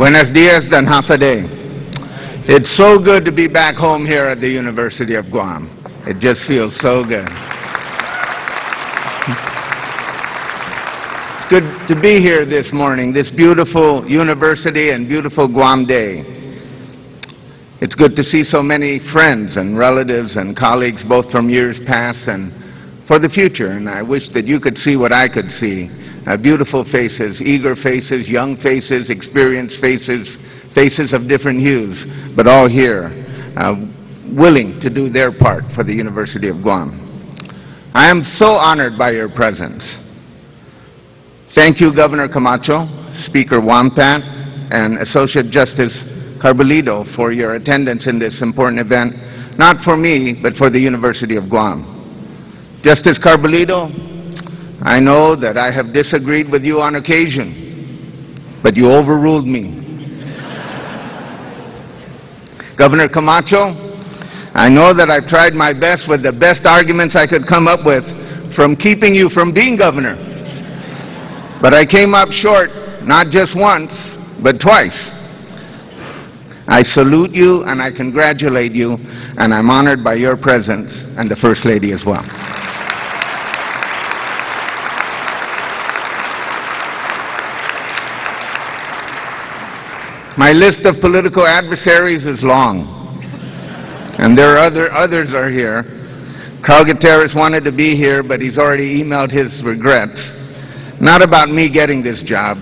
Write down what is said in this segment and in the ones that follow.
Buenos dias, Danhafade. It's so good to be back home here at the University of Guam. It just feels so good. It's good to be here this morning, this beautiful university and beautiful Guam day. It's good to see so many friends and relatives and colleagues, both from years past and for the future, and I wish that you could see what I could see. Beautiful faces, eager faces, young faces, experienced faces, faces of different hues, but all here, willing to do their part for the University of Guam. I am so honored by your presence. Thank you, Governor Camacho, Speaker Wampat, and Associate Justice Carbolito for your attendance in this important event, not for me, but for the University of Guam. Justice Carbolito, I know that I have disagreed with you on occasion, but you overruled me. Governor Camacho, I know that I've tried my best with the best arguments I could come up with from keeping you from being governor. But I came up short, not just once, but twice. I salute you and I congratulate you, and I'm honored by your presence and the First Lady as well. My list of political adversaries is long, and there are others are here. Carl Gutierrez wanted to be here, but he's already emailed his regrets, not about me getting this job,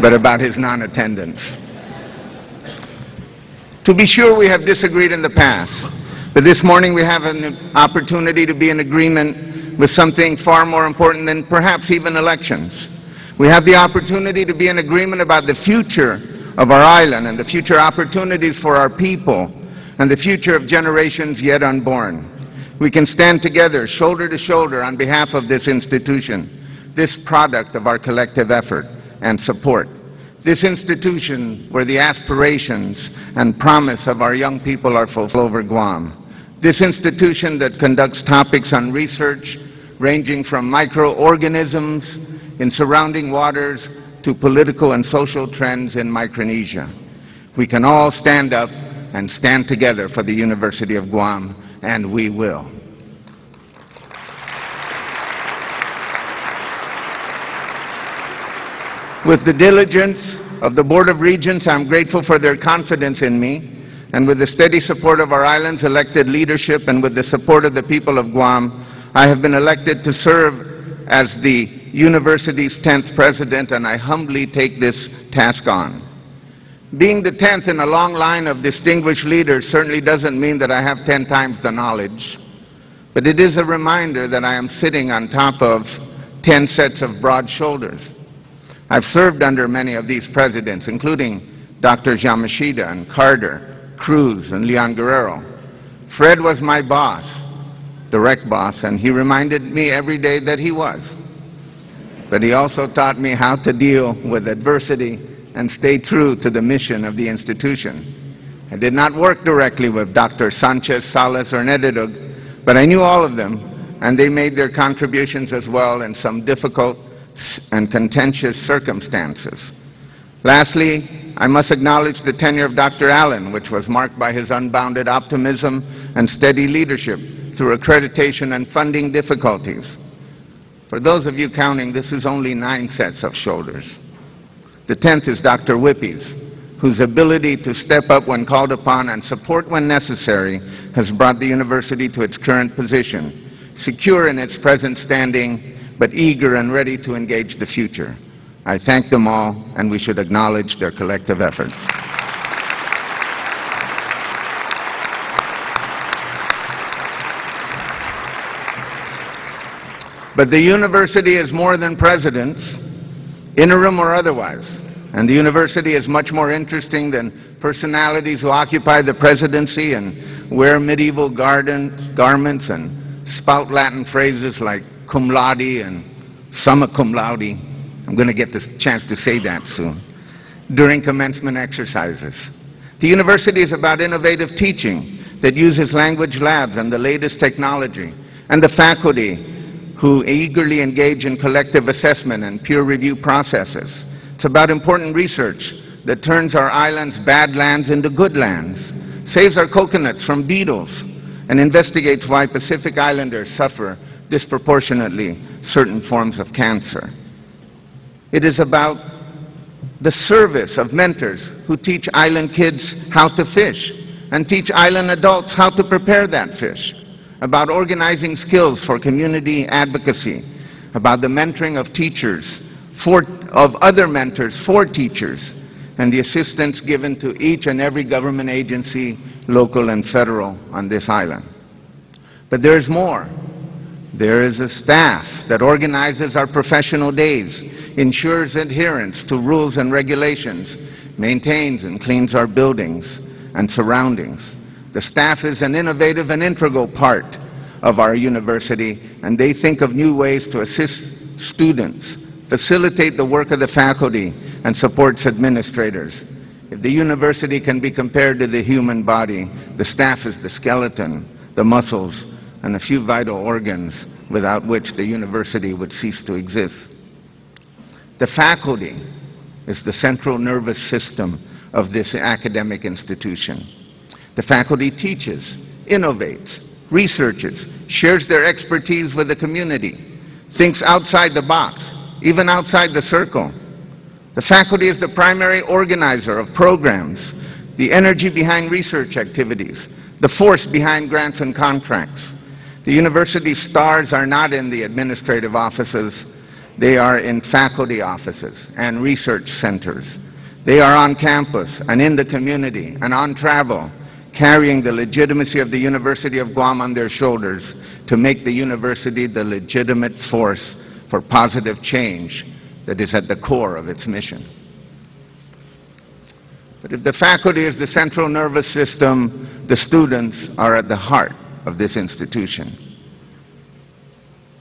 but about his non-attendance. To be sure, we have disagreed in the past, but this morning we have an opportunity to be in agreement with something far more important than perhaps even elections. We have the opportunity to be in agreement about the future of our island and the future opportunities for our people and the future of generations yet unborn. We can stand together, shoulder to shoulder, on behalf of this institution, this product of our collective effort and support. This institution where the aspirations and promise of our young people are fulfilled over Guam. This institution that conducts topics on research ranging from microorganisms in surrounding waters to political and social trends in Micronesia. We can all stand up and stand together for the University of Guam, and we will. With the diligence of the Board of Regents, I'm grateful for their confidence in me, and with the steady support of our island's elected leadership and with the support of the people of Guam, I have been elected to serve as the university's 10th president, and I humbly take this task on. Being the 10th in a long line of distinguished leaders certainly doesn't mean that I have 10 times the knowledge, but it is a reminder that I am sitting on top of 10 sets of broad shoulders. I've served under many of these presidents, including Dr. Yamashita and Carter, Cruz, and Leon Guerrero. Fred was my boss, direct boss, and he reminded me every day that he was. But he also taught me how to deal with adversity and stay true to the mission of the institution. I did not work directly with Dr. Sanchez, Salas, or Nedidug, but I knew all of them, and they made their contributions as well in some difficult and contentious circumstances. Lastly, I must acknowledge the tenure of Dr. Allen, which was marked by his unbounded optimism and steady leadership through accreditation and funding difficulties. For those of you counting, this is only 9 sets of shoulders. The 10th is Dr. Whippy's, whose ability to step up when called upon and support when necessary has brought the university to its current position, secure in its present standing, but eager and ready to engage the future. I thank them all, and we should acknowledge their collective efforts. But the university is more than presidents, interim or otherwise. And the university is much more interesting than personalities who occupy the presidency and wear medieval garments and spout Latin phrases like cum laude and summa cum laude. I'm going to get the chance to say that soon. During commencement exercises. The university is about innovative teaching that uses language labs and the latest technology, and the faculty who eagerly engage in collective assessment and peer review processes. It's about important research that turns our island's bad lands into good lands, saves our coconuts from beetles, and investigates why Pacific Islanders suffer disproportionately certain forms of cancer. It is about the service of mentors who teach island kids how to fish and teach island adults how to prepare that fish, about organizing skills for community advocacy, about the mentoring of teachers, of other mentors for teachers, and the assistance given to each and every government agency, local and federal, on this island. But there is more. There is a staff that organizes our professional days, ensures adherence to rules and regulations, maintains and cleans our buildings and surroundings. The staff is an innovative and integral part of our university, and they think of new ways to assist students, facilitate the work of the faculty, and supports administrators. If the university can be compared to the human body, the staff is the skeleton, the muscles, and a few vital organs without which the university would cease to exist. The faculty is the central nervous system of this academic institution. The faculty teaches, innovates, researches, shares their expertise with the community, thinks outside the box, even outside the circle. The faculty is the primary organizer of programs, the energy behind research activities, the force behind grants and contracts. The university's stars are not in the administrative offices. They are in faculty offices and research centers. They are on campus and in the community and on travel, carrying the legitimacy of the University of Guam on their shoulders to make the university the legitimate force for positive change that is at the core of its mission. But if the faculty is the central nervous system, the students are at the heart of this institution.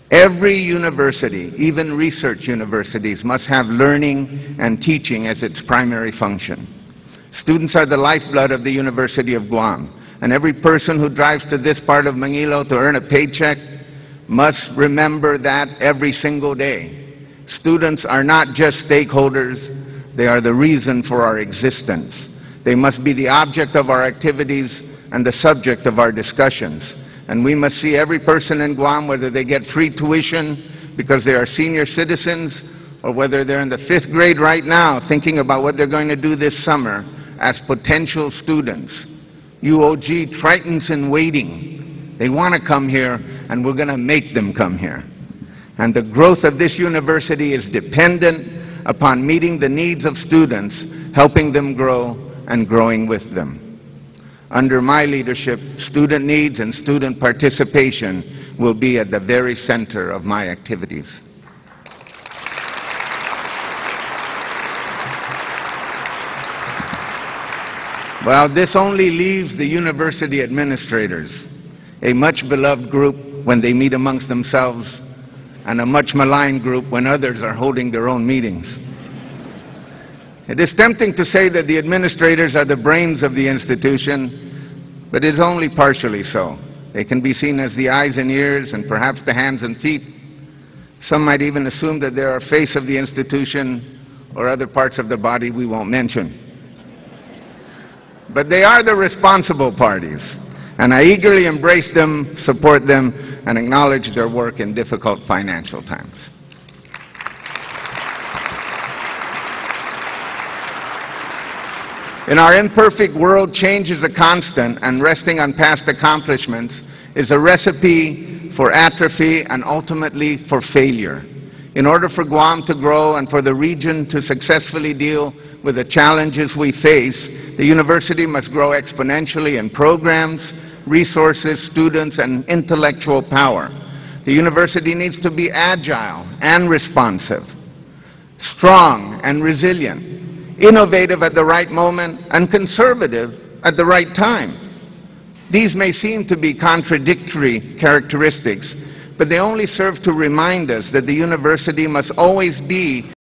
Every university, even research universities, must have learning and teaching as its primary function. Students are the lifeblood of the University of Guam, and every person who drives to this part of Manilo to earn a paycheck must remember that every single day. Students are not just stakeholders, they are the reason for our existence. They must be the object of our activities and the subject of our discussions. And we must see every person in Guam, whether they get free tuition because they are senior citizens or whether they're in the 5th grade right now thinking about what they're going to do this summer, as potential students. UOG tritons in waiting. They want to come here, and we're going to make them come here. And the growth of this university is dependent upon meeting the needs of students, helping them grow, and growing with them. Under my leadership, student needs and student participation will be at the very center of my activities. Well, this only leaves the university administrators, a much beloved group when they meet amongst themselves, and a much maligned group when others are holding their own meetings. It is tempting to say that the administrators are the brains of the institution, but it is only partially so. They can be seen as the eyes and ears and perhaps the hands and feet. Some might even assume that they are a face of the institution or other parts of the body we won't mention. But they are the responsible parties, and I eagerly embrace them, support them, and acknowledge their work in difficult financial times. In our imperfect world, change is a constant, and resting on past accomplishments is a recipe for atrophy and ultimately for failure. In order for Guam to grow and for the region to successfully deal with the challenges we face, the university must grow exponentially in programs, resources, students, and intellectual power. The university needs to be agile and responsive, strong and resilient, innovative at the right moment, and conservative at the right time. These may seem to be contradictory characteristics, but they only serve to remind us that the university must always be